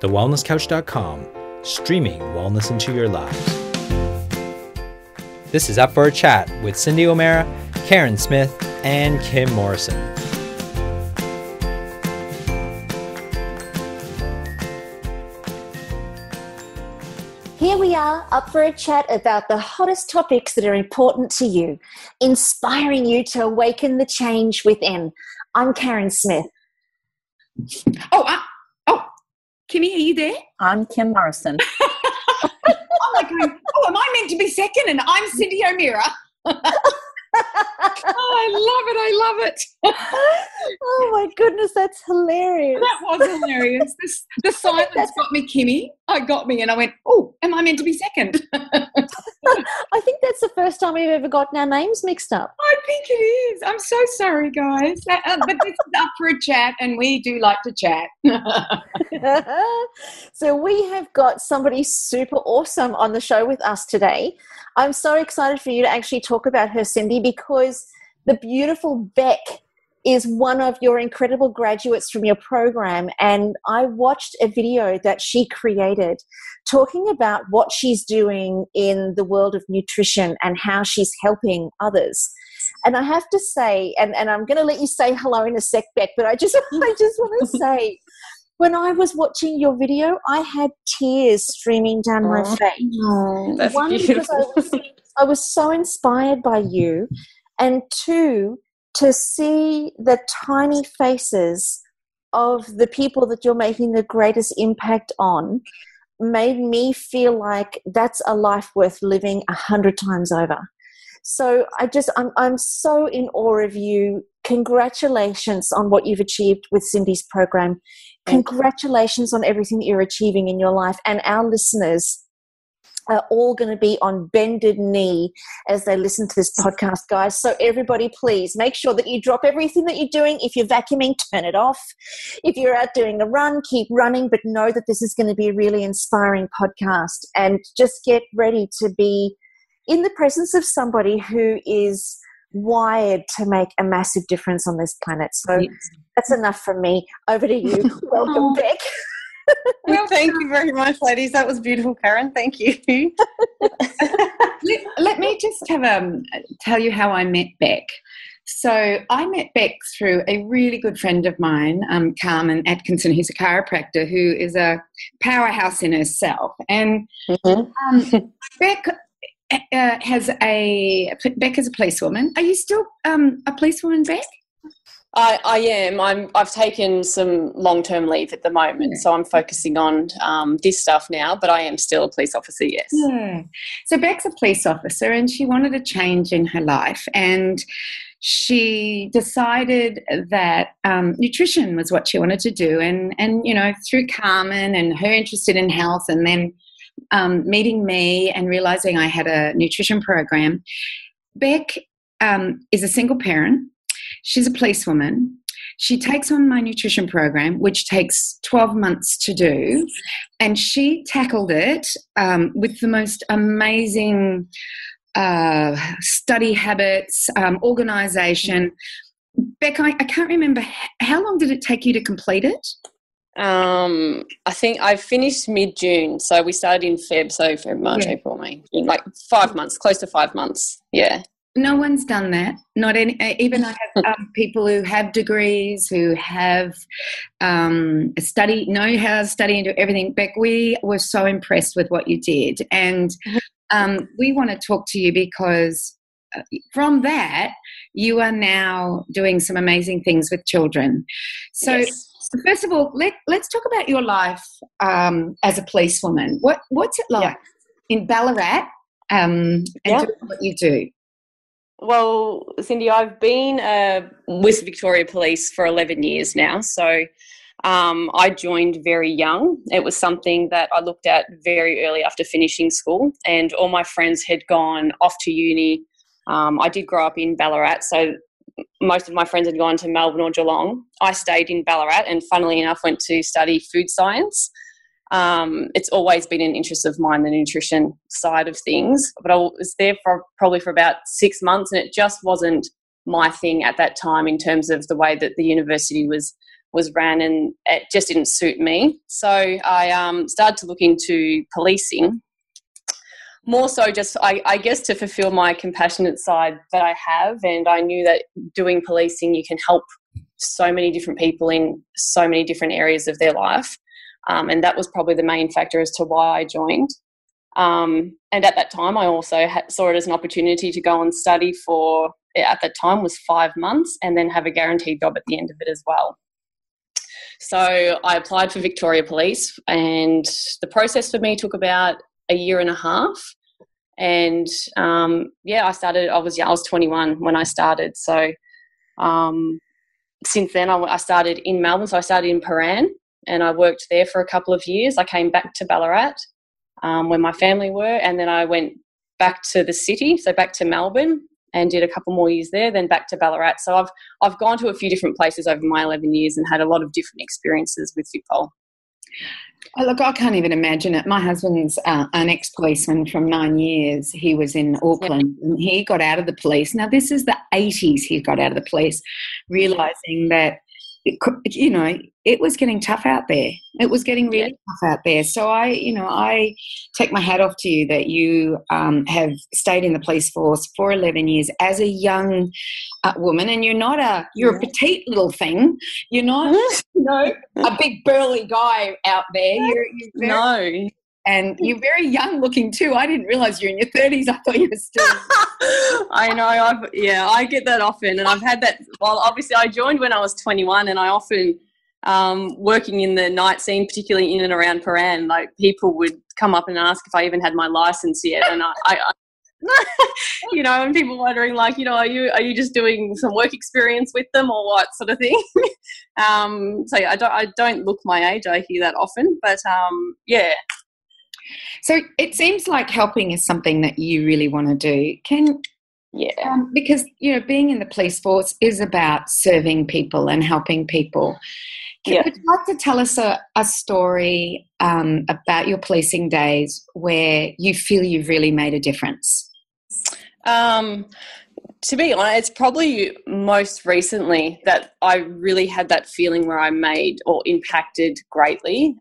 thewellnesscouch.com, streaming wellness into your lives. This is Up for a Chat with Cindy O'Meara, Karen Smith, and Kim Morrison. Here we are, up for a chat about the hottest topics that are important to you, inspiring you to awaken the change within. I'm Karen Smith. Kimmy, are you there? I'm Kim Morrison. I'm like going, am I meant to be second? And I'm Cindy O'Meara. I love it. Oh my goodness, that's hilarious. That was hilarious. The silence got me, Kimmy. It got me, and I went, am I meant to be second? I think that's the first time we've ever gotten our names mixed up. I think it is. I'm so sorry, guys. But this is Up for a Chat, and we do like to chat. So we have got somebody super awesome on the show with us today. I'm so excited for you to actually talk about her, Cindy, because the beautiful Beck is one of your incredible graduates from your program, and I watched a video that she created talking about what she's doing in the world of nutrition and how she's helping others. And I have to say, and I'm going to let you say hello in a sec, Beck, but I just want to say, when I was watching your video, I had tears streaming down my face. That's One, beautiful. because I was so inspired by you, and two, to see the tiny faces of the people that you're making the greatest impact on made me feel like that's a life worth living 100 times over. So I'm so in awe of you. Congratulations on what you've achieved with Cindy's program. Congratulations on everything that you're achieving in your life. And our listeners are all going to be on bended knee as they listen to this podcast, guys. So everybody, please make sure that you drop everything that you're doing. If you're vacuuming, turn it off. If you're out doing a run, keep running, but know that this is going to be a really inspiring podcast. And just get ready to be in the presence of somebody who is wired to make a massive difference on this planet. So that's enough from me. Over to you. Welcome, Beck. Well, thank you very much, ladies. That was beautiful, Karen. Thank you. Let me just tell you how I met Beck. So I met Beck through a really good friend of mine, Carmen Atkinson, who's a chiropractor, who is a powerhouse in herself. And Beck is a policewoman. Are you still a policewoman, Beck? I am. I've taken some long-term leave at the moment, so I'm focusing on this stuff now, but I am still a police officer, yes. Yeah. So Beck's a police officer, and she wanted a change in her life, and she decided that nutrition was what she wanted to do, and you know, through Carmen and her interest in health, and then meeting me and realizing I had a nutrition program. Beck is a single parent. She's a policewoman. She takes on my nutrition program, which takes 12 months to do, and she tackled it with the most amazing study habits, organization. Beck, I can't remember, how long did it take you to complete it? I think I finished mid-June, so we started in Feb, so Feb, March, April, May, June, like 5 months, close to 5 months, yeah. No one's done that. Not any. Even I have people who have degrees, who have know how to study and do everything. Beck, we were so impressed with what you did, and we want to talk to you because from that you are now doing some amazing things with children. So, yes. First of all, let's talk about your life as a policewoman. What's it like in Ballarat and doing what you do? Well, Cindy, I've been with Victoria Police for 11 years now. So I joined very young. It was something that I looked at very early after finishing school, and all my friends had gone off to uni. I did grow up in Ballarat, so most of my friends had gone to Melbourne or Geelong. I stayed in Ballarat and, funnily enough, went to study food science. It's always been an interest of mine, the nutrition side of things, but I was there for about 6 months, and it just wasn't my thing at that time in terms of the way that the university was was ran, and it just didn't suit me. So I started to look into policing, more so just, I guess, to fulfill my compassionate side that I have. And I knew that doing policing, you can help so many different people in so many different areas of their life. And that was probably the main factor as to why I joined. And at that time, I also saw it as an opportunity to go and study for, at that time, was 5 months, and then have a guaranteed job at the end of it as well. So I applied for Victoria Police, and the process for me took about a year and a half. And I started. I was 21 when I started. So since then, I started in Melbourne. So I started in Paran, and I worked there for a couple of years. I came back to Ballarat, where my family were, and then I went back to the city, so back to Melbourne, and did a couple more years there, then back to Ballarat. So I've gone to a few different places over my 11 years and had a lot of different experiences with Vicpol. Oh, look, I can't even imagine it. My husband's an ex-policeman from 9 years. He was in Auckland, and he got out of the police. Now, this is the 80s he got out of the police, realising that, it was getting tough out there. It was getting really tough out there. So I take my hat off to you that you have stayed in the police force for 11 years as a young woman, and you're a petite little thing. You're not, a big burly guy out there. You're and you're very young looking too. I didn't realise you're in your 30s. I thought you were still. I know. I get that often, and I've had that. Well, obviously, I joined when I was 21, and I often, working in the night scene, particularly in and around Paran, like people would come up and ask if I even had my license yet, and I and people wondering, like, are you just doing some work experience with them or what sort of thing? So I don't look my age. I hear that often, but So it seems like helping is something that you really want to do. Because, being in the police force is about serving people and helping people. Would you like to tell us a story about your policing days where you feel you've really made a difference? To be honest, it's probably most recently that I really had that feeling where I made or impacted greatly.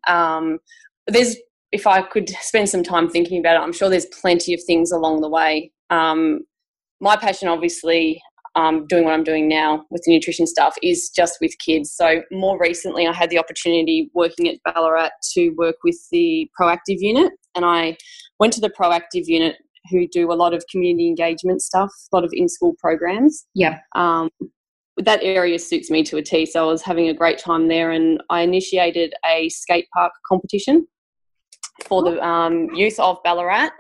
If I could spend some time thinking about it, I'm sure there's plenty of things along the way. My passion, obviously, doing what I'm doing now with the nutrition stuff, is just with kids. So more recently, I had the opportunity working at Ballarat to work with the Proactive unit, and I went to the Proactive unit, who do a lot of community engagement stuff, a lot of in-school programs. Yeah. That area suits me to a T, so I was having a great time there, and I initiated a skate park competition for the youth of Ballarat.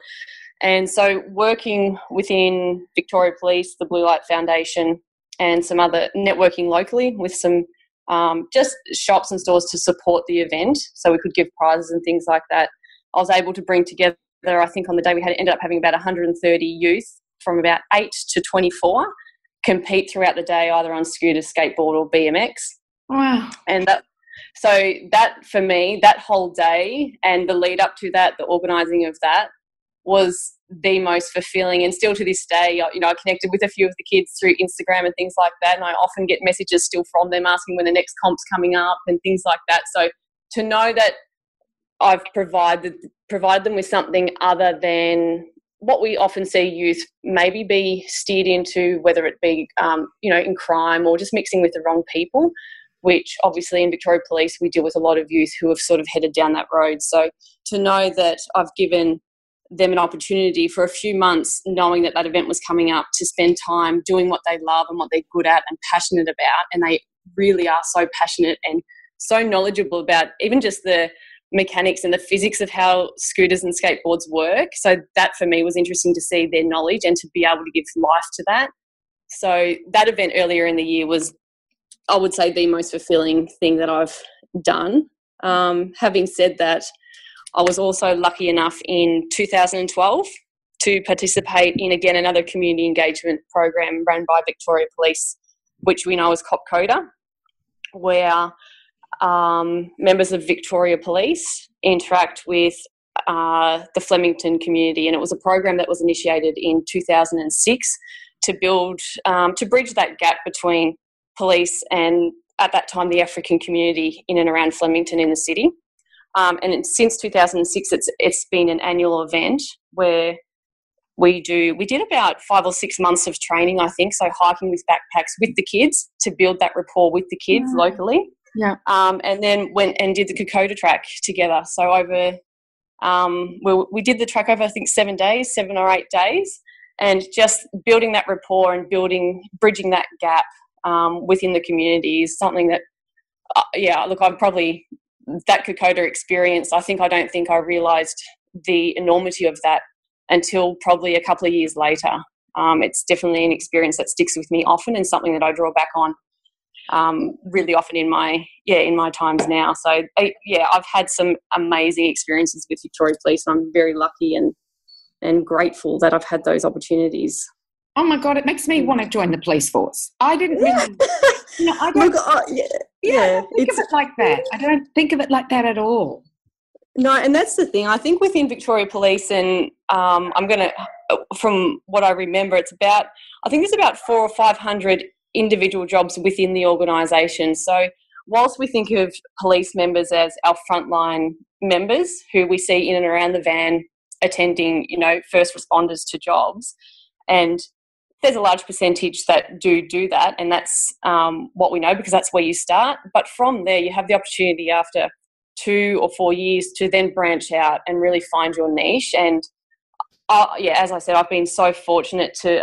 And so working within Victoria Police, the Blue Light Foundation, and some other networking locally with some just shops and stores to support the event, so we could give prizes and things like that, I was able to bring together, I think on the day we ended up having about 130 youth from about 8 to 24 compete throughout the day, either on scooter, skateboard or BMX. Wow. And that for me, that whole day and the lead up to that, the organising of that, was the most fulfilling. And still to this day, I connected with a few of the kids through Instagram and things like that, and I often get messages still from them asking when the next comp's coming up and things like that. So to know that I've provide them with something other than what we often see youth maybe be steered into, whether it be in crime or just mixing with the wrong people, which obviously in Victoria Police we deal with a lot of youth who have sort of headed down that road. So to know that I've given them an opportunity for a few months, knowing that event was coming up, to spend time doing what they love and what they're good at and passionate about, and they really are so passionate and so knowledgeable about even just the mechanics and the physics of how scooters and skateboards work. So that for me was interesting to see their knowledge and to be able to give life to that. So that event earlier in the year was, I would say, the most fulfilling thing that I've done. Having said that, I was also lucky enough in 2012 to participate in, again, another community engagement program run by Victoria Police, which we know as Cop Coda, where members of Victoria Police interact with the Flemington community. And it was a program that was initiated in 2006 to build, to bridge that gap between police and at that time, the African community in and around Flemington in the city. And since 2006, it's been an annual event where we did about 5 or 6 months of training, I think, so hiking with backpacks with the kids to build that rapport with the kids locally. Yeah. And then went and did the Kokoda track together. So over, we did the track over, I think, 7 or 8 days, and just building that rapport and bridging that gap within the community is something that, that Kokoda experience, I don't think I realised the enormity of that until probably a couple of years later. It's definitely an experience that sticks with me often and something that I draw back on really often in my times now. So I've had some amazing experiences with Victoria Police. I'm very lucky and grateful that I've had those opportunities. Oh my God, it makes me want to join the police force. I didn't really, I don't, I don't think of it like that. I don't think of it like that at all. No, and that's the thing. I think within Victoria Police, and from what I remember, there's about 400 or 500 individual jobs within the organisation. So whilst we think of police members as our frontline members who we see in and around the van attending, first responders to jobs, and there's a large percentage that do that, and that's what we know because that's where you start. But from there, you have the opportunity after 2 or 4 years to then branch out and really find your niche. And as I said, I've been so fortunate to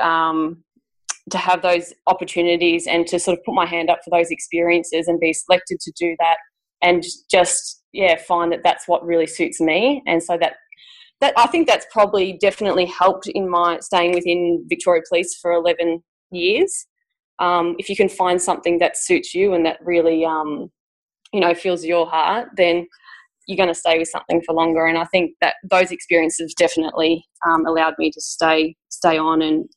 have those opportunities and to sort of put my hand up for those experiences and be selected to do that, and just find that that's what really suits me. And so that I think that's probably definitely helped in my staying within Victoria Police for 11 years. If you can find something that suits you and that really fills your heart, then you're going to stay with something for longer. And I think that those experiences definitely allowed me to stay on and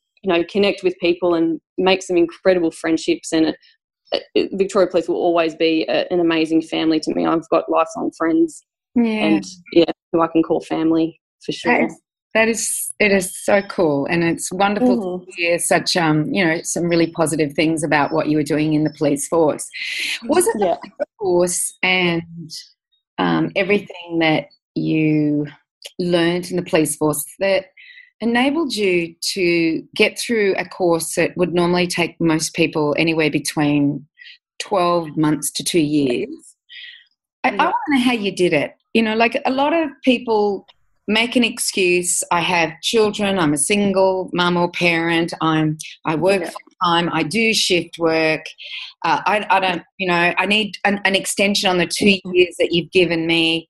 connect with people and make some incredible friendships. And Victoria Police will always be an amazing family to me. I've got lifelong friends, and who I can call family for sure. It is so cool, and it's wonderful to hear such some really positive things about what you were doing in the police force. Was it the police force and everything that you learned in the police force that enabled you to get through a course that would normally take most people anywhere between 12 months to 2 years? I want to know how you did it. Like a lot of people make an excuse. I have children. I'm a single mum or parent. I work full time. I do shift work. I don't. I need an extension on the 2 years that you've given me.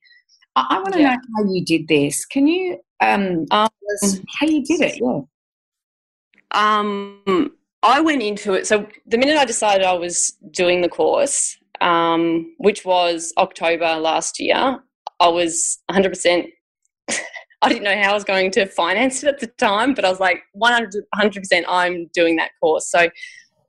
I want to know how you did this. Can you how you did it? Yeah. I went into it. So the minute I decided I was doing the course, which was October last year, I was 100%. I didn't know how I was going to finance it at the time, but I was like 100% I'm doing that course. So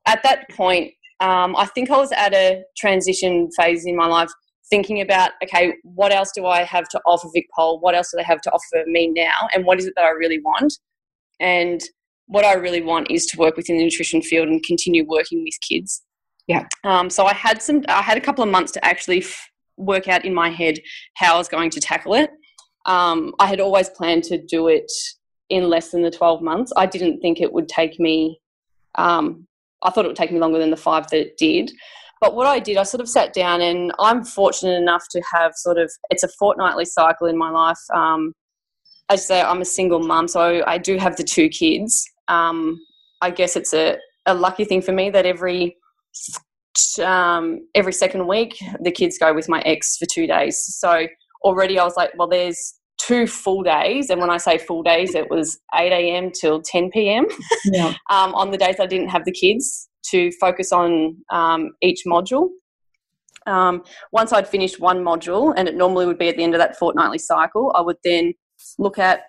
at that point, I think I was at a transition phase in my life thinking about, okay, what else do I have to offer VicPol? What else do they have to offer me now? And what is it that I really want? And what I really want is to work within the nutrition field and continue working with kids. Yeah. So I had a couple of months to actually work out in my head how I was going to tackle it. I had always planned to do it in less than the 12 months. I didn't think it would take me, I thought it would take me longer than the 5 that it did. But what I did, I sort of sat down, and I'm fortunate enough to have it's a fortnightly cycle in my life. As I say, I'm a single mum, so I do have the 2 kids. I guess it's a lucky thing for me that every second week the kids go with my ex for 2 days. So already I was like, well, there's 2 full days. And when I say full days, it was 8 a.m. till 10 p.m. On the days I didn't have the kids, to focus on each module. Once I'd finished one module, and it normally would be at the end of that fortnightly cycle, I would then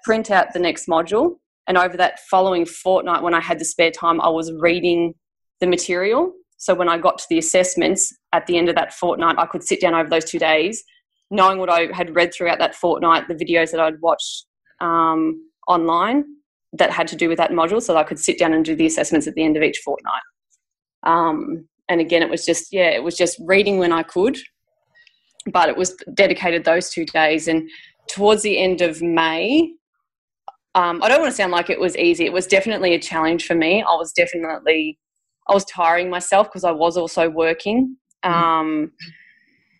print out the next module. And over that following fortnight, when I had the spare time, I was reading the material. So when I got to the assessments at the end of that fortnight, I could sit down over those 2 days, knowing what I had read throughout that fortnight, the videos that I'd watched online that had to do with that module, so that I could sit down and do the assessments at the end of each fortnight. And again, it was just reading when I could, but it was dedicated those 2 days. And towards the end of May, I don't want to sound like it was easy. It was definitely a challenge for me. I was tiring myself because I was also working.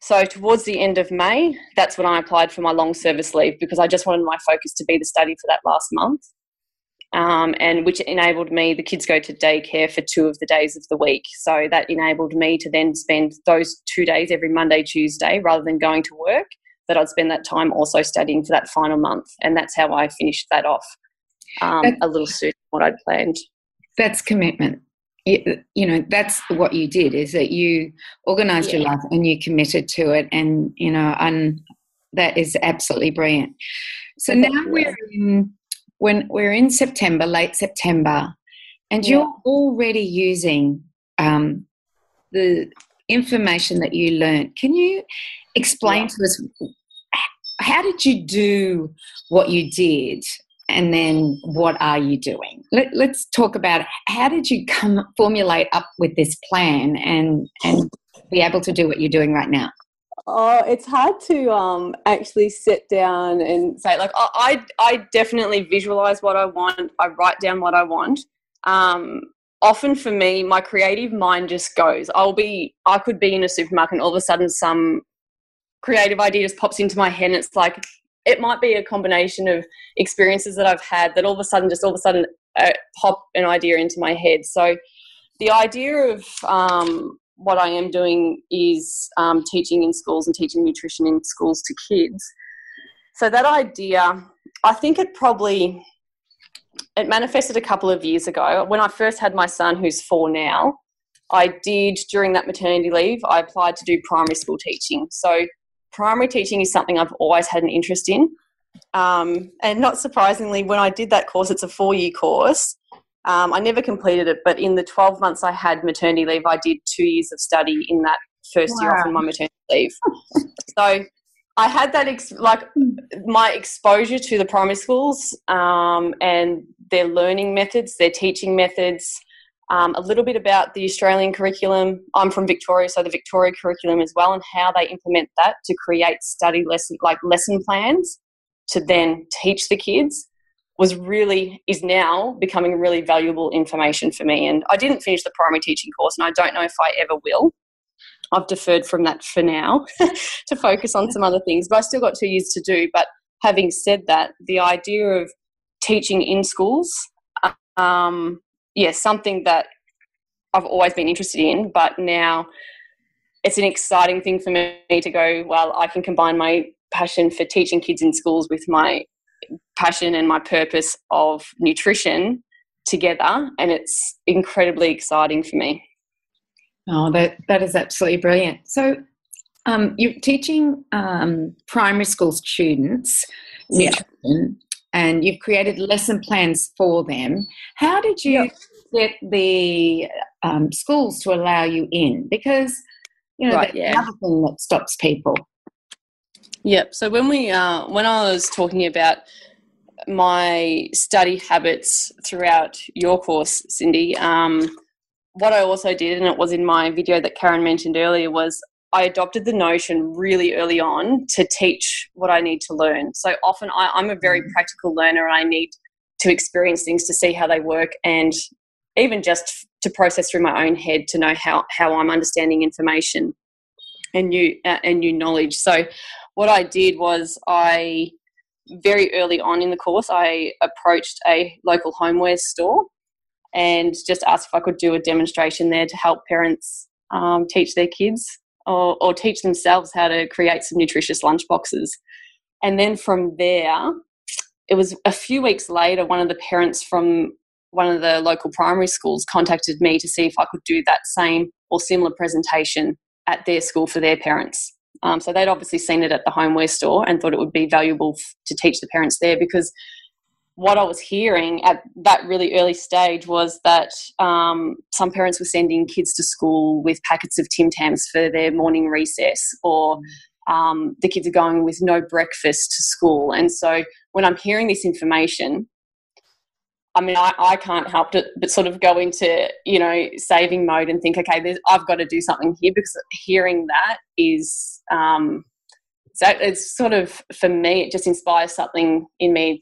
So towards the end of May, that's when I applied for my long service leave, because I just wanted my focus to be the study for that last month, and which enabled me, the kids go to daycare for 2 of the days of the week. So that enabled me to then spend those 2 days every Monday, Tuesday, rather than going to work, that I'd spend that time also studying for that final month. And that's how I finished that off a little sooner than what I'd planned. That's commitment. You know, that's what you did, is that you organised your life and you committed to it, and, you know, and that is absolutely brilliant. So now we're in September, late September, and you're already using the information that you learned. Can you explain to us, how did you do what you did? And then what are you doing? Let's talk about, how did you formulate up with this plan and be able to do what you're doing right now? Oh, it's hard to actually sit down and say, like, I definitely visualize what I want. I write down what I want. Often for me, my creative mind just goes. I could be in a supermarket and all of a sudden some creative idea just pops into my head, and it's like, it might be a combination of experiences that I've had that all of a sudden pop an idea into my head. So the idea of what I am doing is teaching in schools and teaching nutrition in schools to kids. So that idea, I think it manifested a couple of years ago. When I first had my son, who's 4 now, during that maternity leave, I applied to do primary school teaching. So primary teaching is something I've always had an interest in. And not surprisingly, when I did that course, it's a 4-year course. I never completed it, but in the 12 months I had maternity leave, I did 2 years of study in that first year off in my maternity leave. So I had that, my exposure to the primary schools and their learning methods, their teaching methods, a little bit about the Australian curriculum. I'm from Victoria, so the Victoria curriculum as well, and how they implement that to create lesson plans to then teach the kids is now becoming really valuable information for me. And I didn't finish the primary teaching course, and I don't know if I ever will. I've deferred from that for now to focus on some other things, but I still got 2 years to do. But having said that, the idea of teaching in schools, something that I've always been interested in, but now it's an exciting thing for me to go, well, I can combine my passion for teaching kids in schools with my passion and my purpose of nutrition together, and it's incredibly exciting for me. Oh, that is absolutely brilliant. So you're teaching primary school students nutrition, and you've created lesson plans for them. How did you get the schools to allow you in? Because, you know, that's another thing that stops people. Yep. So when I was talking about my study habits throughout your course, Cindy, what I also did, and it was in my video that Karen mentioned earlier, was I adopted the notion really early on to teach what I need to learn. So often I'm a very practical learner, and I need to experience things to see how they work, and even just to process through my own head to know how I'm understanding information and new knowledge. So what I did was very early on in the course, I approached a local homeware store and just asked if I could do a demonstration there to help parents teach their kids or teach themselves how to create some nutritious lunchboxes. And then from there, it was a few weeks later, one of the parents from one of the local primary schools contacted me to see if I could do that same or similar presentation at their school for their parents. So they'd obviously seen it at the homeware store and thought it would be valuable to teach the parents there, because what I was hearing at that really early stage was that some parents were sending kids to school with packets of Tim Tams for their morning recess, or the kids are going with no breakfast to school. And so when I'm hearing this information, I mean, I can't help but sort of go into, saving mode and think, okay, I've got to do something here, because hearing that is, so it's sort of, for me, it just inspires something in me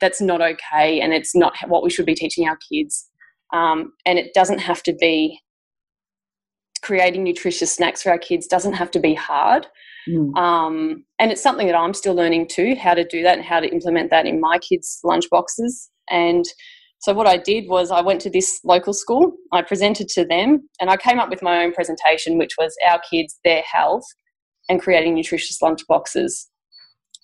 that's not okay, and it's not what we should be teaching our kids. And it doesn't have to be, creating nutritious snacks for our kids doesn't have to be hard. And it's something that I'm still learning too, how to do that and how to implement that in my kids' lunchboxes. And so what I did was I went to this local school, I presented to them, and I came up with my own presentation, which was our kids, their health, and creating nutritious lunchboxes.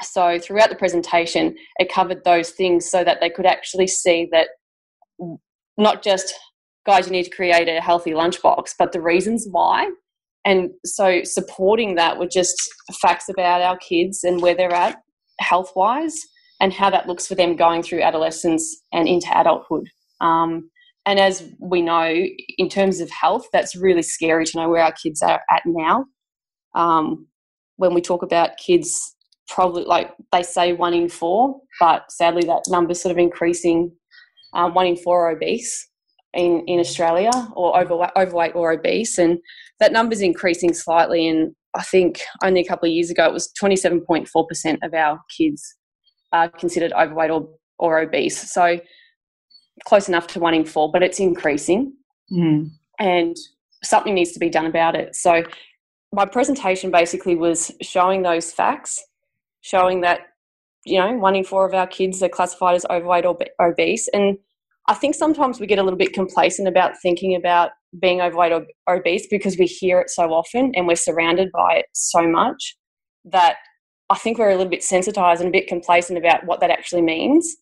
So throughout the presentation, it covered those things so that they could actually see that not just, guys, you need to create a healthy lunchbox, but the reasons why. And so supporting that with just facts about our kids and where they're at health-wise, and how that looks for them going through adolescence and into adulthood. And as we know, in terms of health, that's really scary to know where our kids are at now. When we talk about kids, probably, like they say 1 in 4, but sadly that number's sort of increasing. 1 in 4 are obese in Australia, or overweight or obese, and that number's increasing slightly. And I think only a couple of years ago it was 27.4% of our kids are considered overweight or obese. So close enough to 1 in 4, but it's increasing, and something needs to be done about it. So my presentation basically was showing those facts, showing that, 1 in 4 of our kids are classified as overweight or obese. And I think sometimes we get a little bit complacent about thinking about being overweight or obese, because we hear it so often and we're surrounded by it so much, that I think we're a little bit sensitized and a bit complacent about what that actually means.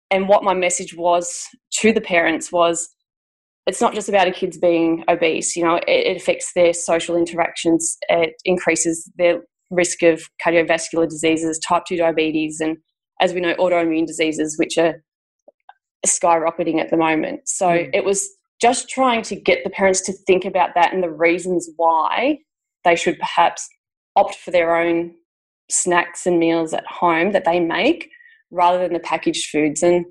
And what my message was to the parents was, it's not just about a kids being obese. It affects their social interactions. It increases their risk of cardiovascular diseases, type 2 diabetes, and, as we know, autoimmune diseases, which are skyrocketing at the moment. So it was just trying to get the parents to think about that and the reasons why they should perhaps opt for their own snacks and meals at home that they make, rather than the packaged foods. And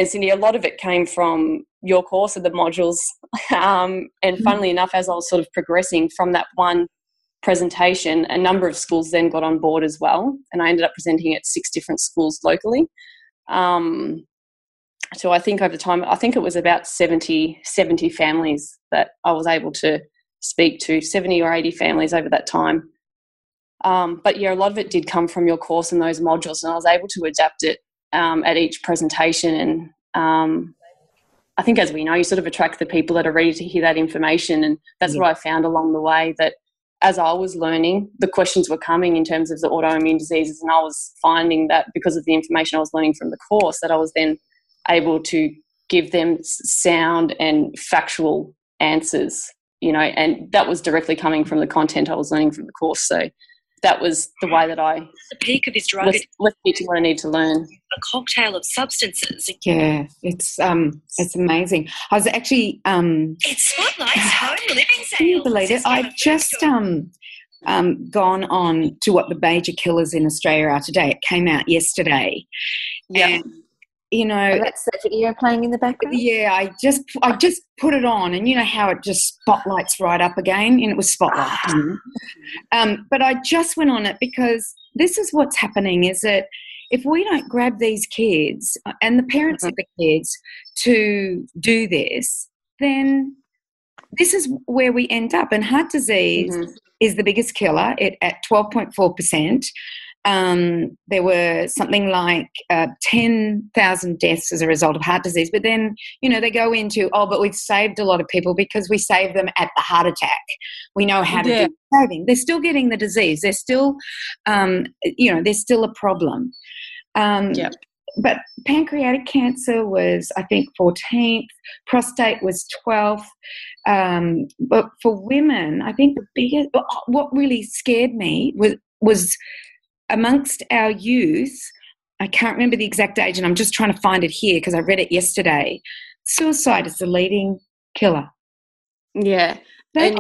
Cindy, a lot of it came from your course of the modules. And funnily enough, as I was sort of progressing from that one presentation, a number of schools then got on board as well. And I ended up presenting at 6 different schools locally. So I think over time, I think it was about 70 families that I was able to speak to, 70 or 80 families over that time. But yeah, a lot of it did come from your course and those modules, and I was able to adapt it at each presentation. And I think, as we know, you sort of attract the people that are ready to hear that information. And that's what I found along the way, that as I was learning, the questions were coming in terms of the autoimmune diseases, and I was finding that because of the information I was learning from the course, that I was then able to give them sound and factual answers, and that was directly coming from the content I was learning from the course. So that was the way that I the peak of his drug was teaching what I need to learn. A cocktail of substances. Yeah, it's amazing. I was actually it spotlights home living sales. Can you believe it? I've just gone on to what the major killers in Australia are today. It came out yesterday. Yeah. And, that's the video playing in the background? Yeah, I just put it on, and how it just spotlights right up again, and it was spotlighting. But I just went on it because this is what's happening, is that if we don't grab these kids and the parents of the kids to do this, then this is where we end up. And heart disease is the biggest killer at 12.4%. There were something like 10,000 deaths as a result of heart disease. But then, they go into, but we've saved a lot of people because we saved them at the heart attack. We know how to do saving. They're still getting the disease. They're still, there's still a problem. But pancreatic cancer was, I think, 14th. Prostate was 12th. But for women, I think the biggest, what really scared me was amongst our youth, I can't remember the exact age, and I'm just trying to find it here because I read it yesterday. Suicide is the leading killer. Yeah. That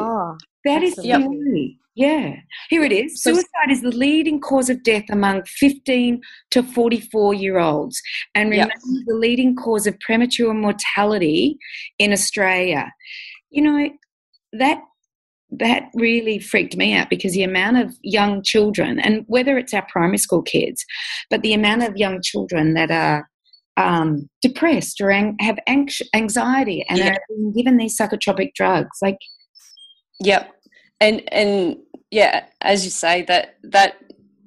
is scary. Yeah, here it is. So- Suicide is the leading cause of death among 15 to 44-year-olds and Yep. remains the leading cause of premature mortality in Australia. You know, that really freaked me out, because the amount of young children, and whether it's our primary school kids, but the amount of young children that are depressed or have anxiety and are being given these psychotropic drugs. Like, Yep. And yeah, as you say, that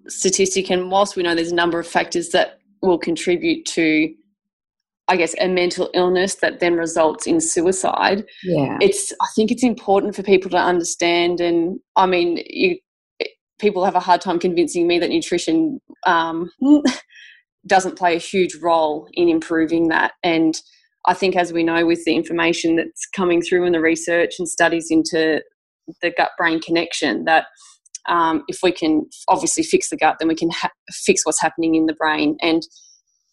statistic, and whilst we know there's a number of factors that will contribute to, I guess, a mental illness that then results in suicide, I think it's important for people to understand. And I mean, people have a hard time convincing me that nutrition doesn't play a huge role in improving that. And I think, as we know, with the information that's coming through in the research and studies into the gut-brain connection, that if we can obviously fix the gut, then we can fix what's happening in the brain. And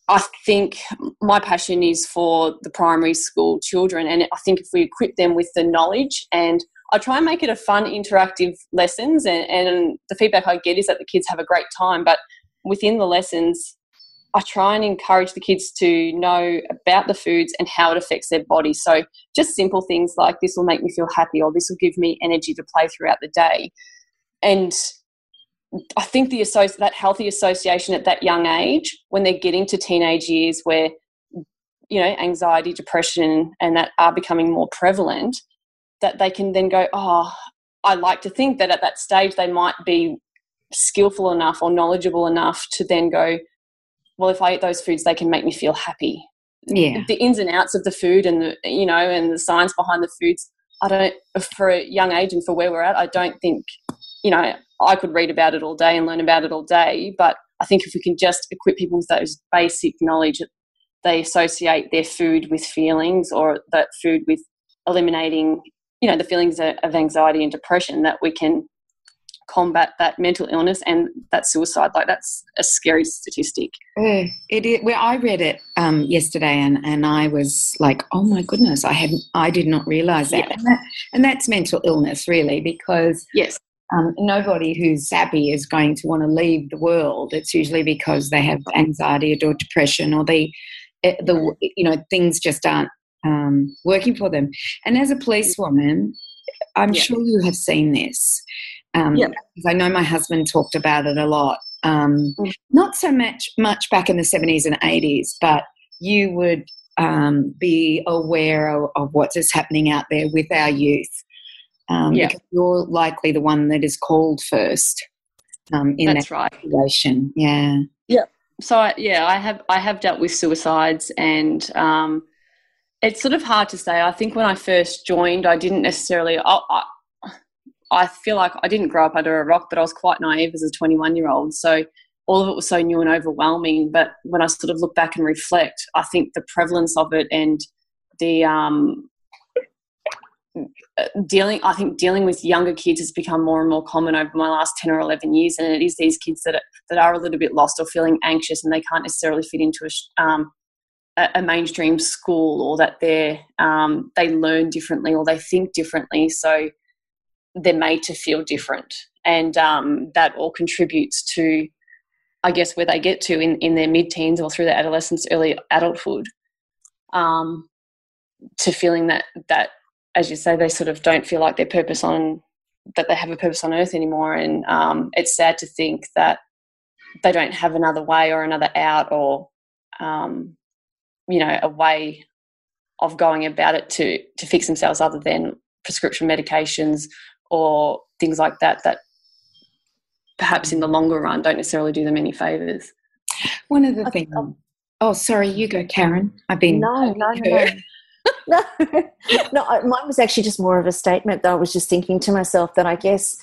I think my passion is for the primary school children, and I think if we equip them with the knowledge, and I try and make it a fun, interactive lessons, and the feedback I get is that the kids have a great time, but within the lessons, I try and encourage the kids to know about the foods and how it affects their body. So just simple things like, this will make me feel happy, or this will give me energy to play throughout the day. And I think that healthy association at that young age, when they're getting to teenage years where, you know, anxiety, depression and that are becoming more prevalent, that they can then go, oh, I like to think that at that stage they might be skillful enough or knowledgeable enough to then go, well, if I eat those foods, they can make me feel happy. Yeah. The ins and outs of the food and the science behind the foods, for a young age and for where we're at, I don't think, I could read about it all day and learn about it all day. But I think if we can just equip people with those basic knowledge, that they associate their food with feelings, or that food with eliminating, the feelings of anxiety and depression, that we can combat that mental illness and that suicide. Like, that's a scary statistic. It is. Well, I read it yesterday, and I was like, oh my goodness, I did not realise that. Yeah. And that's mental illness, really, because yes, nobody who's happy is going to want to leave the world. It's usually because they have anxiety or depression, or things just aren't working for them. And as a policewoman, I'm sure you have seen this. Because I know my husband talked about it a lot. Not so much back in the 70s and 80s, but you would be aware of what is happening out there with our youth. Because you're likely the one that is called first in that situation. Yeah. Yeah. So I have dealt with suicides, and it's sort of hard to say. I think when I first joined, I didn't necessarily. I feel like I didn't grow up under a rock, but I was quite naive as a 21-year-old. So all of it was so new and overwhelming. But when I sort of look back and reflect, I think the prevalence of it and the dealing with younger kids has become more and more common over my last 10 or 11 years. And it is these kids that are a little bit lost or feeling anxious, and they can't necessarily fit into a mainstream school, or that they learn differently or they think differently. So they're made to feel different, and that all contributes to, I guess, where they get to in their mid-teens or through their adolescence, early adulthood, to feeling that, as you say, they sort of don't feel like that they have a purpose on earth anymore. And it's sad to think that they don't have another way or another out, or a way of going about it to fix themselves other than prescription medications or things like that perhaps in the longer run don't necessarily do them any favours. One of the things... Oh, sorry, you go, Karen. I've been... No. No, mine was actually just more of a statement that I was just thinking to myself that I guess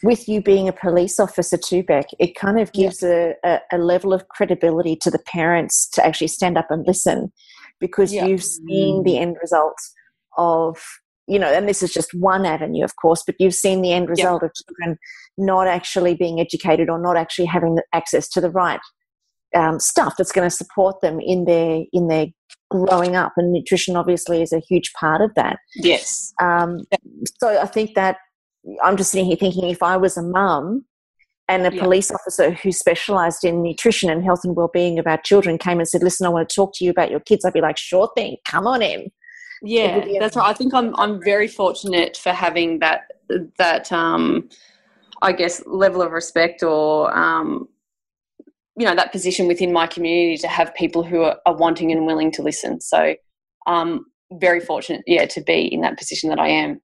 with you being a police officer too, Beck, it kind of gives a level of credibility to the parents to actually stand up and listen, because you've seen the end result of, and this is just one avenue, of course, but you've seen the end result of children not actually being educated or not actually having access to the right stuff that's going to support them in their growing up, and nutrition obviously is a huge part of that. Yes. So I think that I'm just sitting here thinking, if I was a mum and a police officer who specialised in nutrition and health and well-being of our children came and said, listen, I want to talk to you about your kids, I'd be like, sure thing, come on in. Yeah, that's right. I think I'm very fortunate for having that I guess level of respect, or that position within my community to have people who are wanting and willing to listen. So I'm very fortunate, to be in that position that I am.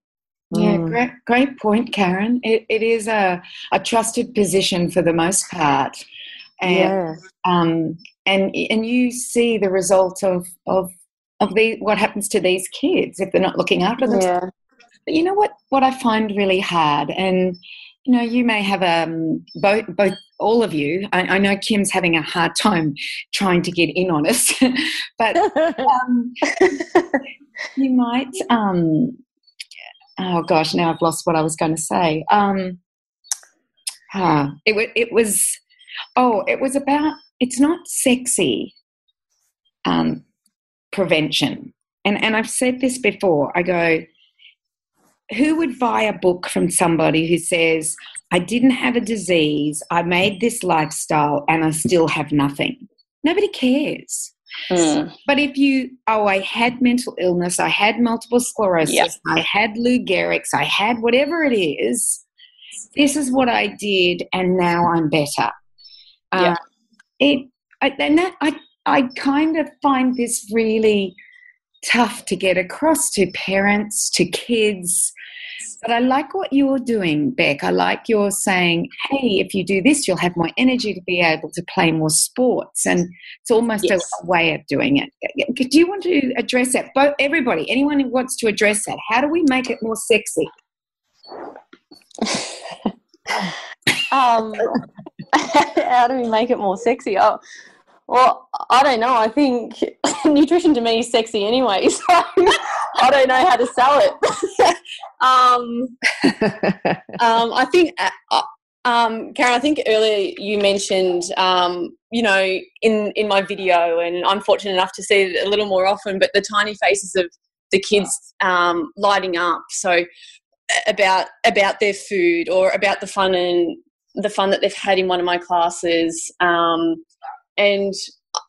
Yeah, great point, Karen. It is a trusted position for the most part, and you see the result of what happens to these kids if they're not looking after themselves. Yeah. But you know what I find really hard, and you may have both all of you. I know Kim's having a hard time trying to get in on us, but you might. Oh gosh, now I've lost what I was going to say. It was about, it's not sexy prevention. And I've said this before. I go, who would buy a book from somebody who says, I didn't have a disease, I made this lifestyle, and I still have nothing? Nobody cares. But if I had mental illness, I had multiple sclerosis, I had Lou Gehrig's, I had whatever it is, this is what I did, and now I'm better. I kind of find this really tough to get across to parents, to kids. But I like what you're doing, Beck. I like you're saying, hey, if you do this, you'll have more energy to be able to play more sports. And it's almost a way of doing it. Do you want to address that? Everybody, anyone who wants to address that, how do we make it more sexy? How do we make it more sexy? Oh, well, I don't know. I think nutrition to me is sexy anyway, so I don't know how to sell it. I think, Karen, I think earlier you mentioned, in my video, and I'm fortunate enough to see it a little more often, but the tiny faces of the kids lighting up. So about their food, or about the fun that they've had in one of my classes. And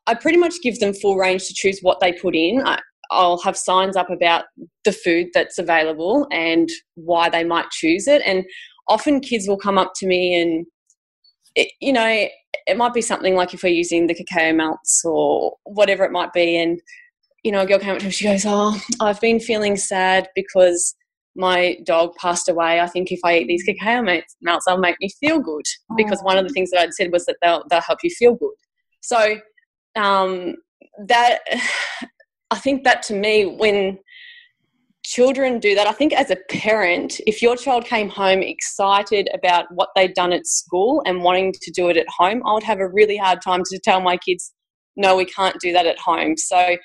I pretty much give them full range to choose what they put in. I'll have signs up about the food that's available and why they might choose it. And often kids will come up to me and, it might be something like if we're using the cacao melts or whatever it might be. And, a girl came up to me, she goes, oh, I've been feeling sad because my dog passed away. I think if I eat these cacao melts, they'll make me feel good. Because one of the things that I'd said was that they'll help you feel good. So that, I think that to me, when children do that, I think as a parent, if your child came home excited about what they'd done at school and wanting to do it at home, I would have a really hard time to tell my kids, no, we can't do that at home. So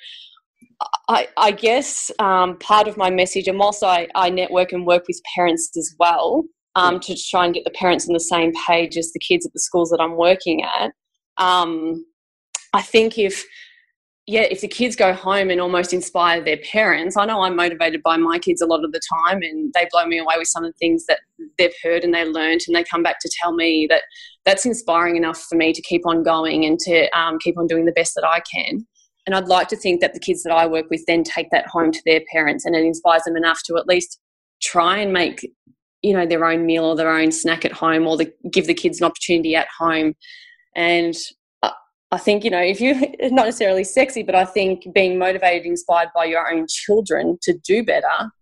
I guess part of my message, and whilst I network and work with parents as well, to try and get the parents on the same page as the kids at the schools that I'm working at, I think if the kids go home and almost inspire their parents, I know I'm motivated by my kids a lot of the time, and they blow me away with some of the things that they've heard and they learnt, and they come back to tell me that that's inspiring enough for me to keep on going and to keep on doing the best that I can. And I'd like to think that the kids that I work with then take that home to their parents, and it inspires them enough to at least try and make, their own meal or their own snack at home, or give the kids an opportunity at home. And I think, if you're not necessarily sexy, but I think being motivated, inspired by your own children to do better,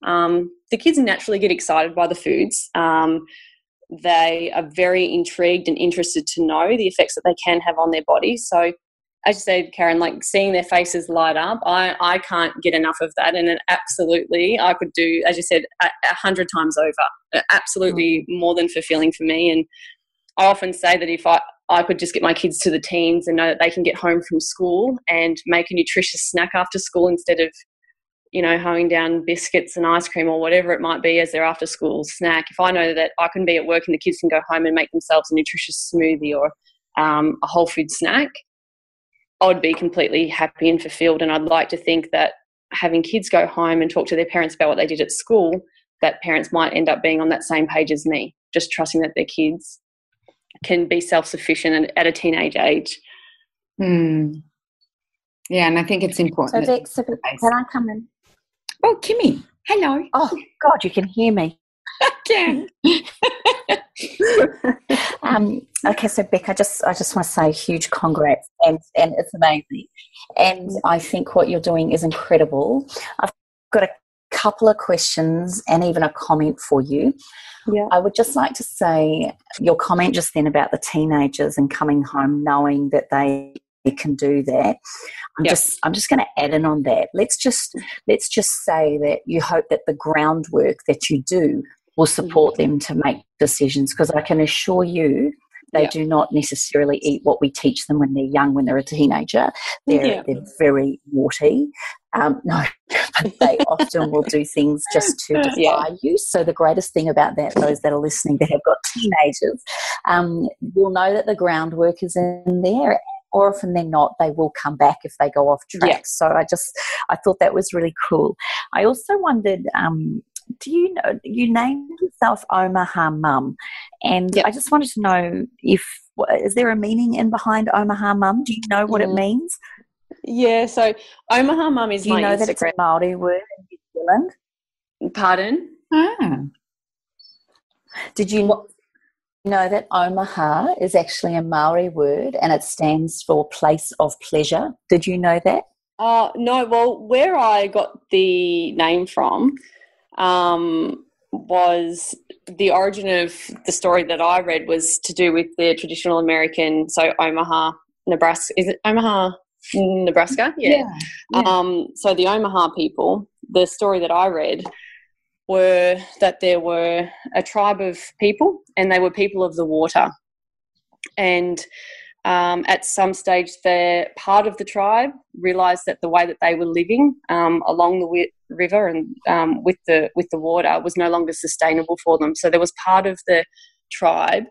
the kids naturally get excited by the foods. They are very intrigued and interested to know the effects that they can have on their body. So, as you said, Karen, like seeing their faces light up, I can't get enough of that. And absolutely, I could do, as you said, 100 times over. Absolutely more than fulfilling for me. And I often say that if I could just get my kids to the teens and know that they can get home from school and make a nutritious snack after school instead of, hoeing down biscuits and ice cream or whatever it might be as their after school snack. If I know that I can be at work and the kids can go home and make themselves a nutritious smoothie or a whole food snack, I would be completely happy and fulfilled. And I'd like to think that having kids go home and talk to their parents about what they did at school that parents might end up being on that same page as me, just trusting that their kids can be self-sufficient and at a teenage age. Yeah, and I think it's important. So Beck, can I come in? Oh, Kimmy, hello. Oh, God, you can hear me. I can. Okay, so Beck, I just want to say huge congrats, and it's amazing. And I think what you're doing is incredible. I've got a couple of questions and even a comment for you. Yeah. I would just like to say your comment just then about the teenagers and coming home knowing that they can do that. I'm just going to add in on that. Let's just say that you hope that the groundwork that you do will support them to make decisions, because I can assure you they do not necessarily eat what we teach them when they're young, when they're a teenager. They're very naughty. No, but they often will do things just to defy you. So the greatest thing about that, those that are listening that have got teenagers, you'll know that the groundwork is in there. Or often they're not, they will come back if they go off track. Yeah. So I thought that was really cool. I also wondered, do you know, you named yourself Omaha Mum, and I just wanted to know is there a meaning in behind Omaha Mum? Do you know what it means? Yeah, so Omaha Mum is my Instagram. Do you know that it's a Maori word in New Zealand? Pardon? Did you know that Omaha is actually a Maori word and it stands for place of pleasure? Did you know that? No, well, where I got the name from was the origin of the story that I read was to do with the traditional American, so Omaha, Nebraska. Is it Omaha, Nebraska? Yeah. So the Omaha people, the story that I read were that there were a tribe of people and they were people of the water. And at some stage, part of the tribe realised that the way that they were living along the river and with the water was no longer sustainable for them. So there was part of the tribe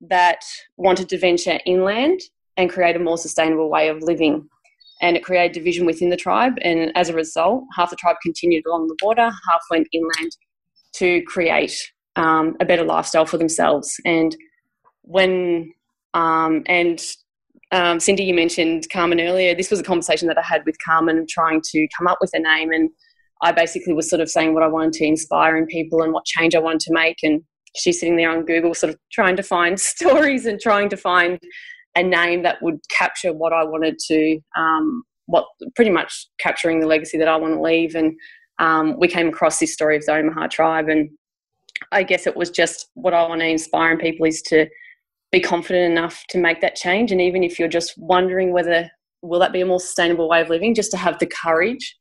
that wanted to venture inland and create a more sustainable way of living. And it created division within the tribe. And as a result, half the tribe continued along the water, half went inland to create a better lifestyle for themselves. And when Cindy, you mentioned Carmen earlier. This was a conversation that I had with Carmen trying to come up with a name, and I basically was sort of saying what I wanted to inspire in people and what change I wanted to make, and she's sitting there on Google sort of trying to find stories and trying to find a name that would capture what I wanted to, pretty much capturing the legacy that I want to leave. And we came across this story of the Omaha tribe, and I guess it was just what I want to inspire in people is to be confident enough to make that change. And even if you're just wondering will that be a more sustainable way of living, just to have the courage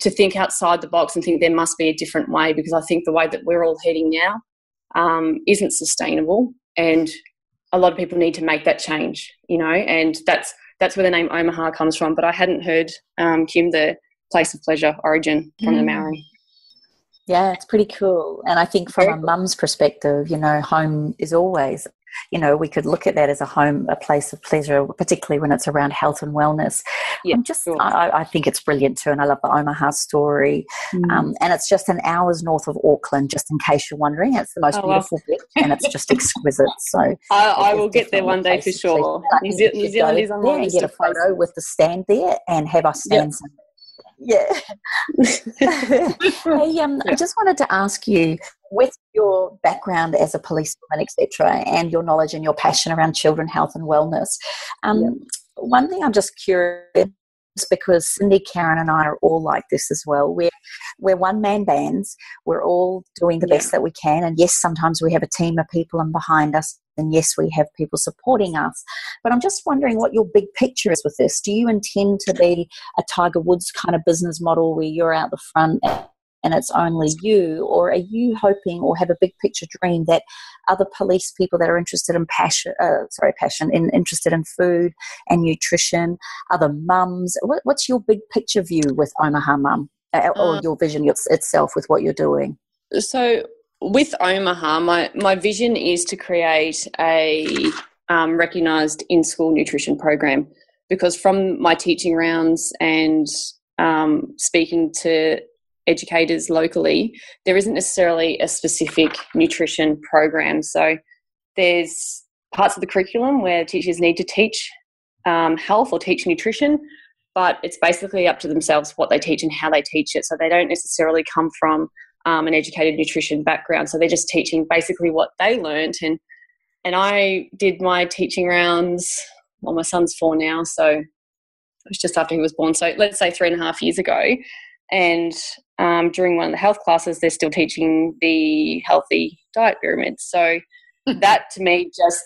to think outside the box and think there must be a different way, because I think the way that we're all heading now isn't sustainable, and a lot of people need to make that change, and that's where the name Omaha comes from. But I hadn't heard, Kim, the place of pleasure origin from the Maori. Yeah, it's pretty cool. And I think from a mum's perspective, home is always, we could look at that as a place of pleasure, particularly when it's around health and wellness. Yeah, I think it's brilliant too, and I love the Omaha story. And it's just an hour's north of Auckland, just in case you're wondering. It's the most beautiful bit, and it's just exquisite. So I will get there one day for sure. New Zealand is on my list. Get a photo with the stand there and have us stand some. Yeah. Hey, I just wanted to ask you, with your background as a policewoman, etc., and your knowledge and your passion around children health and wellness, one thing I'm just curious, because Cindy, Karen and I are all like this as well. We're one-man bands. We're all doing the best that we can. And yes, sometimes we have a team of people in behind us. And yes, we have people supporting us. But I'm just wondering what your big picture is with this. Do you intend to be a Tiger Woods kind of business model where you're out the front and it's only you? Or are you hoping or have a big picture dream that other police people that are interested in interested in food and nutrition, other mums, what's your big picture view with Omaha Mum or your vision itself with what you're doing? So with Omaha, my vision is to create a recognised in-school nutrition program, because from my teaching rounds and speaking to educators locally, there isn't necessarily a specific nutrition program. So there's parts of the curriculum where teachers need to teach health or teach nutrition, but it's basically up to themselves what they teach and how they teach it. So they don't necessarily come from an educated nutrition background. So they're just teaching basically what they learnt. And I did my teaching rounds, well, my son's 4 now, so it was just after he was born. So let's say 3.5 years ago. And during one of the health classes, they're still teaching the healthy diet pyramid. So that to me just,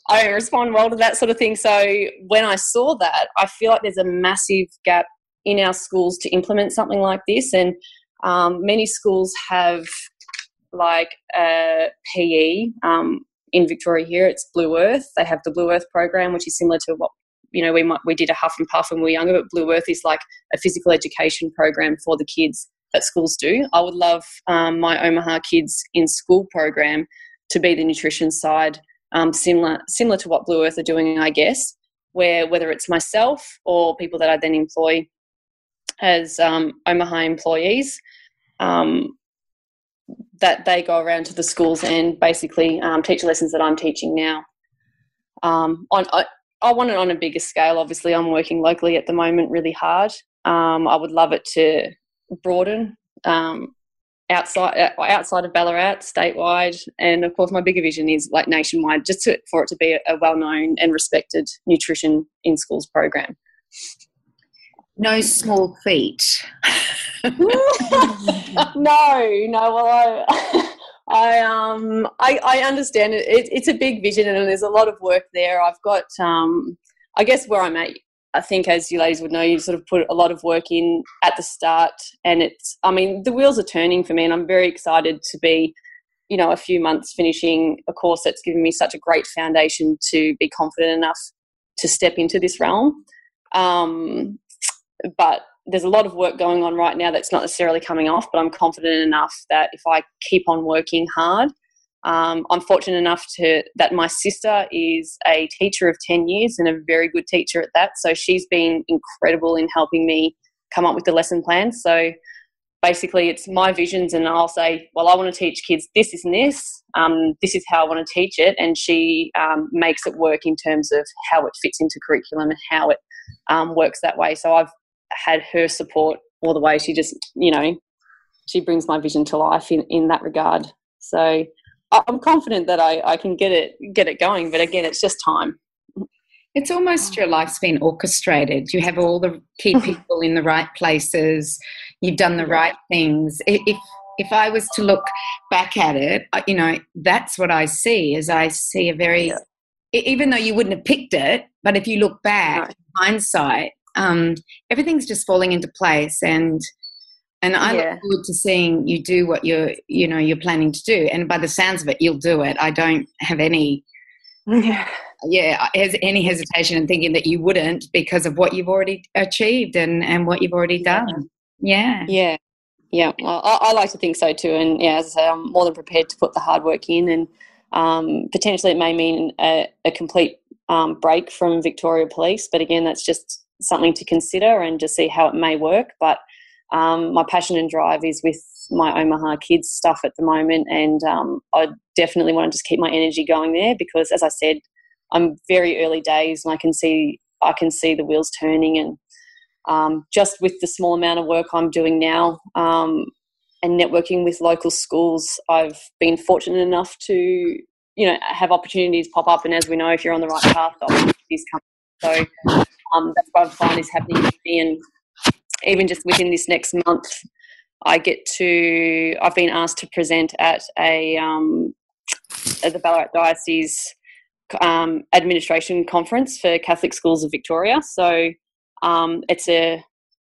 I respond well to that sort of thing. So when I saw that, I feel like there's a massive gap in our schools to implement something like this. And many schools have like PE in Victoria here. It's Blue Earth. They have the Blue Earth program, which is similar to what, we did a Huff and Puff when we were younger, but Blue Earth is like a physical education program for the kids that schools do. I would love my Omaha Kids in School program to be the nutrition side, similar to what Blue Earth are doing, I guess, where whether it's myself or people that I then employ as Omaha employees, that they go around to the schools and basically teach lessons that I'm teaching now. I want it on a bigger scale. Obviously, I'm working locally at the moment really hard. I would love it to broaden outside of Ballarat, statewide, and of course my bigger vision is like nationwide, just for it to be a well-known and respected nutrition in schools program. No small feat. No. Well, I understand it. It's a big vision and there's a lot of work there. I've got, I guess where I'm at, I think as you ladies would know, you sort of put a lot of work in at the start, and the wheels are turning for me, and I'm very excited to be, a few months finishing a course that's given me such a great foundation to be confident enough to step into this realm. But there's a lot of work going on right now that's not necessarily coming off, but I'm confident enough that if I keep on working hard, I'm fortunate enough that my sister is a teacher of 10 years and a very good teacher at that. So she's been incredible in helping me come up with the lesson plan. So basically it's my visions, and I'll say, well, I want to teach kids this, this and this. This is how I want to teach it. And she makes it work in terms of how it fits into curriculum and how it works that way. So I've had her support all the way. She just, she brings my vision to life in that regard. So I'm confident that I can get it going, but again, it's just time. It's almost your life's been orchestrated. You have all the key people in the right places. You've done the right things. If I was to look back at it, that's what I see. Is I see a very, even though you wouldn't have picked it, but if you look back, hindsight, everything's just falling into place, and I look forward to seeing you do what you're planning to do. And by the sounds of it, you'll do it. I don't have any hesitation in thinking that you wouldn't, because of what you've already achieved and what you've already done. Yeah. Well, I like to think so too. And as I say, I'm more than prepared to put the hard work in, and potentially it may mean a complete break from Victoria Police. But again, that's just something to consider and just see how it may work. But my passion and drive is with my Omaha Kids stuff at the moment, and I definitely want to just keep my energy going there, because as I said, I'm very early days and I can see the wheels turning, and just with the small amount of work I'm doing now and networking with local schools, I've been fortunate enough to have opportunities pop up, and as we know, if you're on the right path, the opportunities come. So that's what I find is happening with me, and even just within this next month, I've been asked to present at the Ballarat Diocese administration conference for Catholic Schools of Victoria. So it's a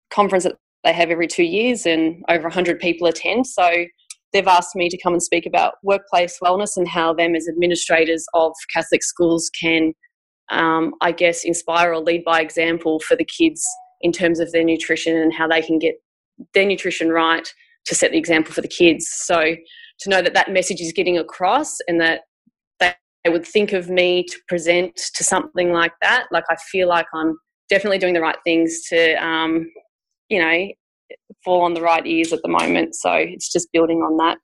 conference that they have every 2 years, and over 100 people attend. So they've asked me to come and speak about workplace wellness and how them as administrators of Catholic schools can, I guess, inspire or lead by example for the kids in terms of their nutrition and how they can get their nutrition right to set the example for the kids. So to know that message is getting across, and that they would think of me to present to something like that, like I feel like I'm definitely doing the right things to, fall on the right ears at the moment. So it's just building on that.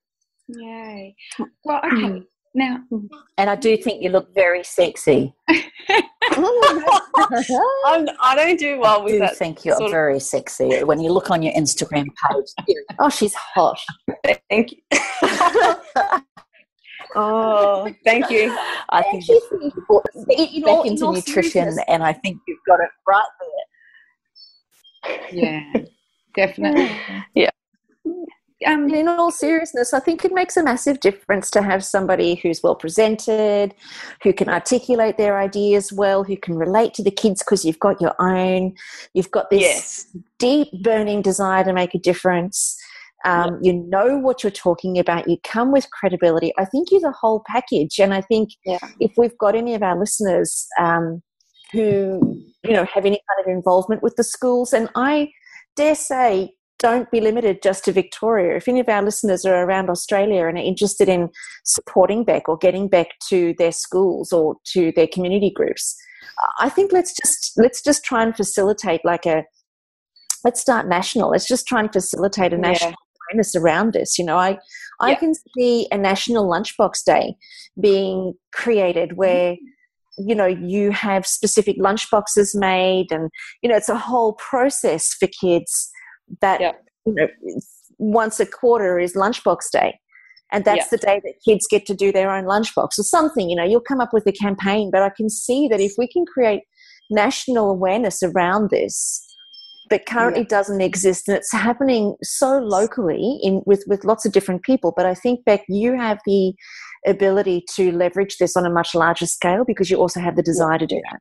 Yay. Well, okay. Now, and I do think you look very sexy. I don't do well with that. I do think you're very sexy when you look on your Instagram page. Oh, she's hot. Thank you. Oh, thank you. I think you brought back into nutrition, and I think you've got it right there. Yeah, definitely. Yeah. In all seriousness, I think it makes a massive difference to have somebody who's well presented, who can articulate their ideas well, who can relate to the kids because you've got your own. You've got this deep burning desire to make a difference. You know what you're talking about. You come with credibility. I think you're the whole package. And I think if we've got any of our listeners who, have any kind of involvement with the schools, and I dare say, don't be limited just to Victoria. If any of our listeners are around Australia and are interested in supporting Beck or getting Beck to their schools or to their community groups, I think let's just try and facilitate let's start national. Let's just try and facilitate a national awareness around this. I can see a national lunchbox day being created where you have specific lunchboxes made, and it's a whole process for kids that once a quarter is lunchbox day, and that's the day that kids get to do their own lunchbox or something. You'll come up with a campaign, but I can see that if we can create national awareness around this that currently doesn't exist, and it's happening so locally with lots of different people, but I think, Beck, you have the ability to leverage this on a much larger scale because you also have the desire to do that.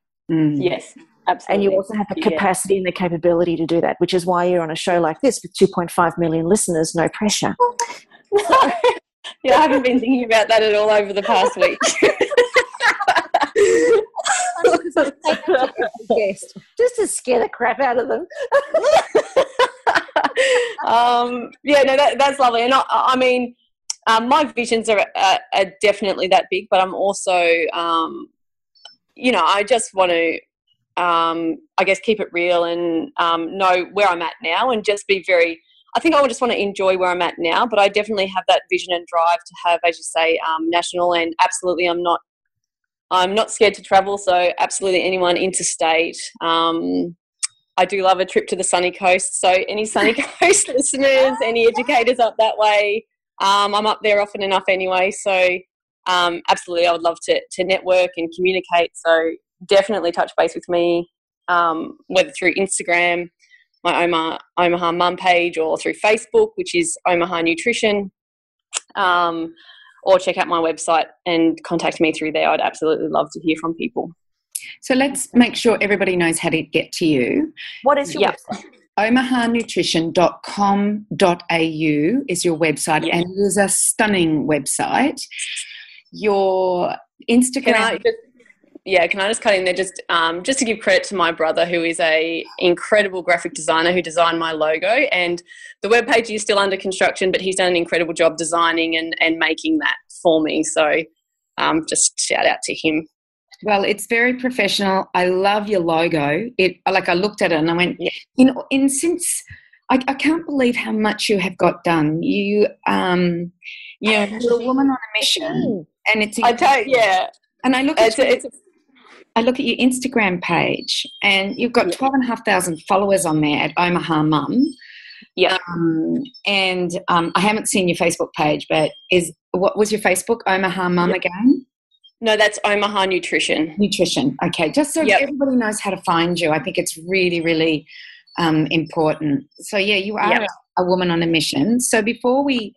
Yes. Absolutely. And you also have the capacity and the capability to do that, which is why you're on a show like this with 2.5 million listeners, no pressure. I haven't been thinking about that at all over the past week. Just to scare the crap out of them. That's lovely. And I mean, my visions are definitely that big, but I'm also, I just want to, I guess, keep it real and know where I'm at now, and just be I think I just want to enjoy where I'm at now, but I definitely have that vision and drive to have, as you say, national, and absolutely I'm not scared to travel, so absolutely anyone interstate. I do love a trip to the sunny coast, so any sunny coast listeners, any educators up that way, I'm up there often enough anyway, so absolutely I would love to network and communicate, so definitely touch base with me, whether through Instagram, my Omaha Mum page, or through Facebook, which is Omahanutrition, or check out my website and contact me through there. I'd absolutely love to hear from people. So let's make sure everybody knows how to get to you. What is your website? Omahanutrition.com.au is your website, and it is a stunning website. Your Instagram... Can I just cut in there just to give credit to my brother, who is a incredible graphic designer who designed my logo, and the webpage is still under construction, but he's done an incredible job designing and making that for me. So just shout out to him. Well, it's very professional. I love your logo. I looked at it and I went, since I can't believe how much you have got done. You're a woman on a mission, and it's. And I look at I look at your Instagram page, and you've got 12,500 followers on there at Omaha Mum. Yeah. I haven't seen your Facebook page, but what was your Facebook? Omaha Mum again? No, that's Omaha Nutrition. Nutrition. Okay. Just so everybody knows how to find you. I think it's really, really important. So, you are a woman on a mission. So before we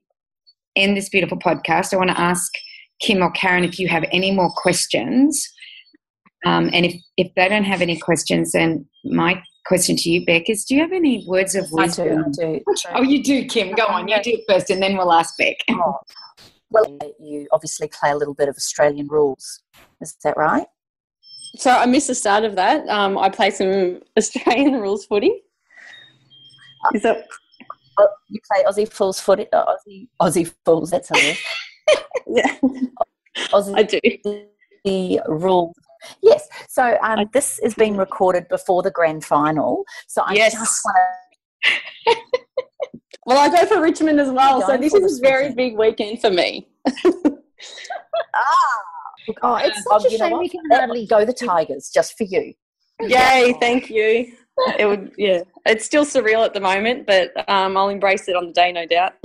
end this beautiful podcast, I want to ask Kim or Karen if you have any more questions. And if they don't have any questions, then my question to you, Beck, is do you have any words of wisdom? I do. Oh, you do, Kim. Go on. You do it first, and then we'll ask Beck. Well, you obviously play a little bit of Australian rules. Is that right? So I missed the start of that. I play some Australian rules footy. Is that... You play Aussie Fools footy? Aussie Fools, that's hilarious. Yeah. Aussie, I do. The rules. Yes. So this is being recorded before the grand final. So I just want to Well, I go for Richmond as well, so this is a very weekend? big weekend for me. Oh, it's such a shame we can hardly go the Tigers just for you. Yay, thank you. It would, yeah. It's still surreal at the moment, but I'll embrace it on the day, no doubt.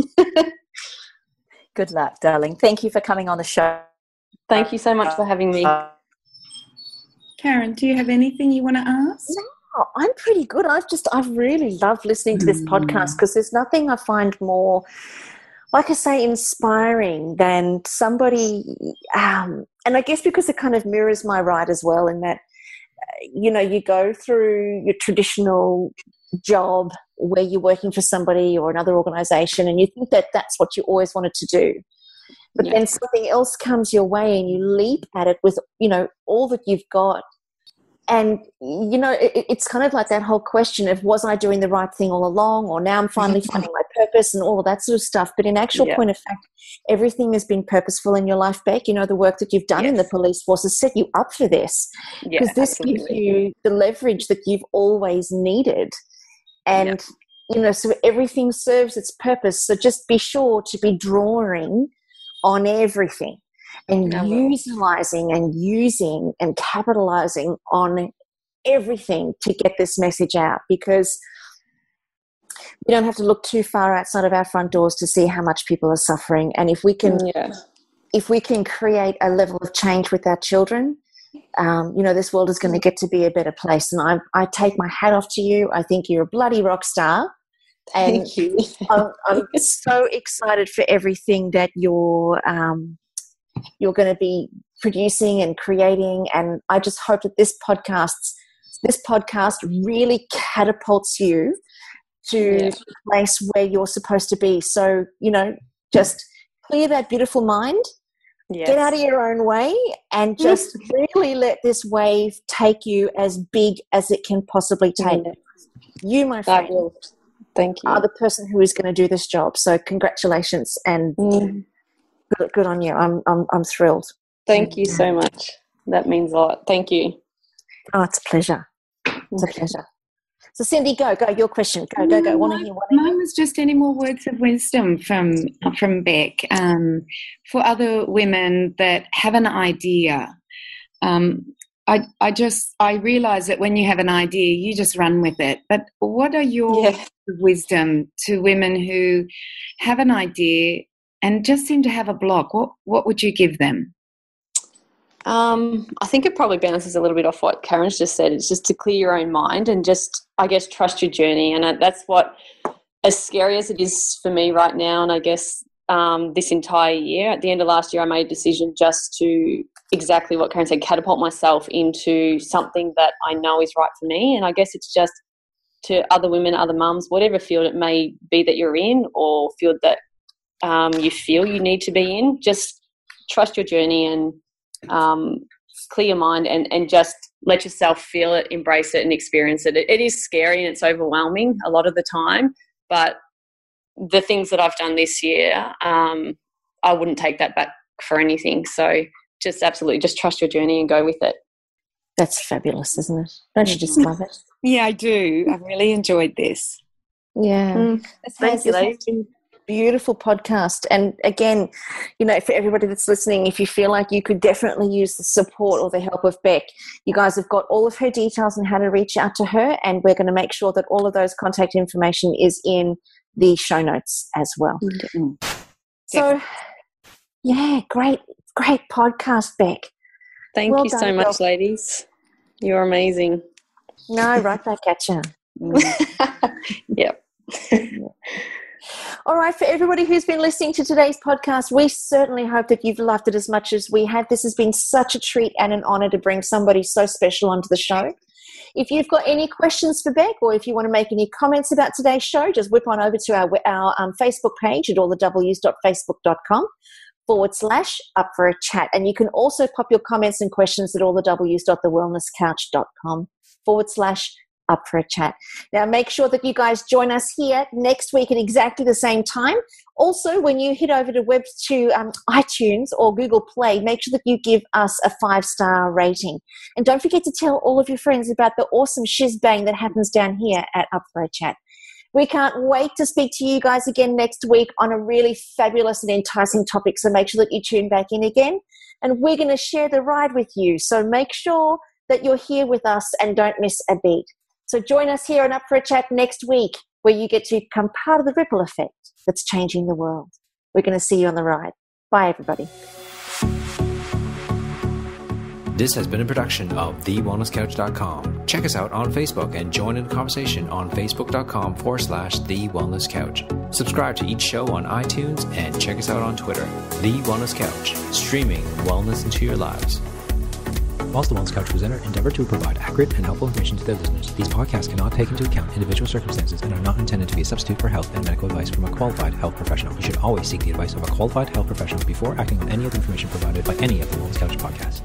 Good luck, darling. Thank you for coming on the show. Thank you so much for having me. Karen, do you have anything you want to ask? No, I'm pretty good. I've really loved listening to this podcast because there's nothing I find more, like I say, inspiring than somebody, and I guess because it kind of mirrors my ride as well, in that, you go through your traditional job where you're working for somebody or another organization and you think that that's what you always wanted to do. But then something else comes your way and you leap at it with, all that you've got. And, it's kind of like that whole question of, was I doing the right thing all along, or now I'm finally finding my purpose and all of that sort of stuff. But in actual point of fact, everything has been purposeful in your life, Beck. The work that you've done in the police force has set you up for this. Because this gives you the leverage that you've always needed. And, so everything serves its purpose. So just be sure to be drawing on everything and utilizing and using and capitalizing on everything to get this message out, because we don't have to look too far outside of our front doors to see how much people are suffering. And if we can create a level of change with our children, this world is going to get to be a better place. And I take my hat off to you. I think you're a bloody rock star. And Thank you. I'm so excited for everything that you're going to be producing and creating. And I just hope that this podcast really catapults you to the place where you're supposed to be. So, just clear that beautiful mind, get out of your own way, and just really let this wave take you as big as it can possibly take. You, my friend, thank you, are the person who is going to do this job. So congratulations and good on you. I'm thrilled. Thank you so much. That means a lot. Thank you. Oh, it's a pleasure. It's a pleasure. So Cindy, go. Your question. Go. Want to hear one? Mine was just any more words of wisdom from Beck for other women that have an idea. I realise that when you have an idea, you just run with it. But what are your words of wisdom to women who have an idea and just seem to have a block? What would you give them? I think it probably bounces a little bit off what Karen's just said. It's just to clear your own mind and just, I guess, trust your journey. And that's what, as scary as it is for me right now, and I guess this entire year, at the end of last year, I made a decision just to, exactly what Karen said, catapult myself into something that I know is right for me. And I guess it's just to other women, other mums, whatever field it may be that you're in, or field that you feel you need to be in, just trust your journey and clear your mind and just let yourself feel it, embrace it and experience it. It is scary and it's overwhelming a lot of the time, but the things that I've done this year, I wouldn't take that back for anything. So just absolutely just trust your journey and go with it. That's fabulous, isn't it? Don't you just love it? Yeah, I do. I've really enjoyed this. Yeah. Thank you, ladies. Beautiful podcast. And again, for everybody that's listening, if you feel like you could definitely use the support or the help of Beck, you guys have got all of her details on how to reach out to her, and we're going to make sure that all of those contact information is in the show notes as well. So great podcast, Beck. Thank you so much, ladies. You're amazing. No, right back at you. Yep. All right, for everybody who's been listening to today's podcast, we certainly hope that you've loved it as much as we have. This has been such a treat and an honour to bring somebody so special onto the show. If you've got any questions for Beck, or if you want to make any comments about today's show, just whip on over to our Facebook page at allthews.facebook.com/up for a chat. And you can also pop your comments and questions at allthews.thewellnesscouch.com/up for a chat. Now, make sure that you guys join us here next week at exactly the same time. Also, when you head over to iTunes or Google Play, make sure that you give us a 5-star rating. And don't forget to tell all of your friends about the awesome shiz bang that happens down here at Up for a Chat. We can't wait to speak to you guys again next week on a really fabulous and enticing topic. So make sure that you tune back in again. And we're going to share the ride with you. So make sure that you're here with us and don't miss a beat. So join us here on Up for a Chat next week, where you get to become part of the ripple effect that's changing the world. We're going to see you on the ride. Bye, everybody. This has been a production of TheWellnessCouch.com. Check us out on Facebook and join in the conversation on Facebook.com/The Wellness Couch. Subscribe to each show on iTunes and check us out on Twitter. The Wellness Couch, streaming wellness into your lives. Whilst the Wellness Couch presenter endeavor to provide accurate and helpful information to their listeners, these podcasts cannot take into account individual circumstances and are not intended to be a substitute for health and medical advice from a qualified health professional. You should always seek the advice of a qualified health professional before acting on any of the information provided by any of the Wellness Couch podcasts.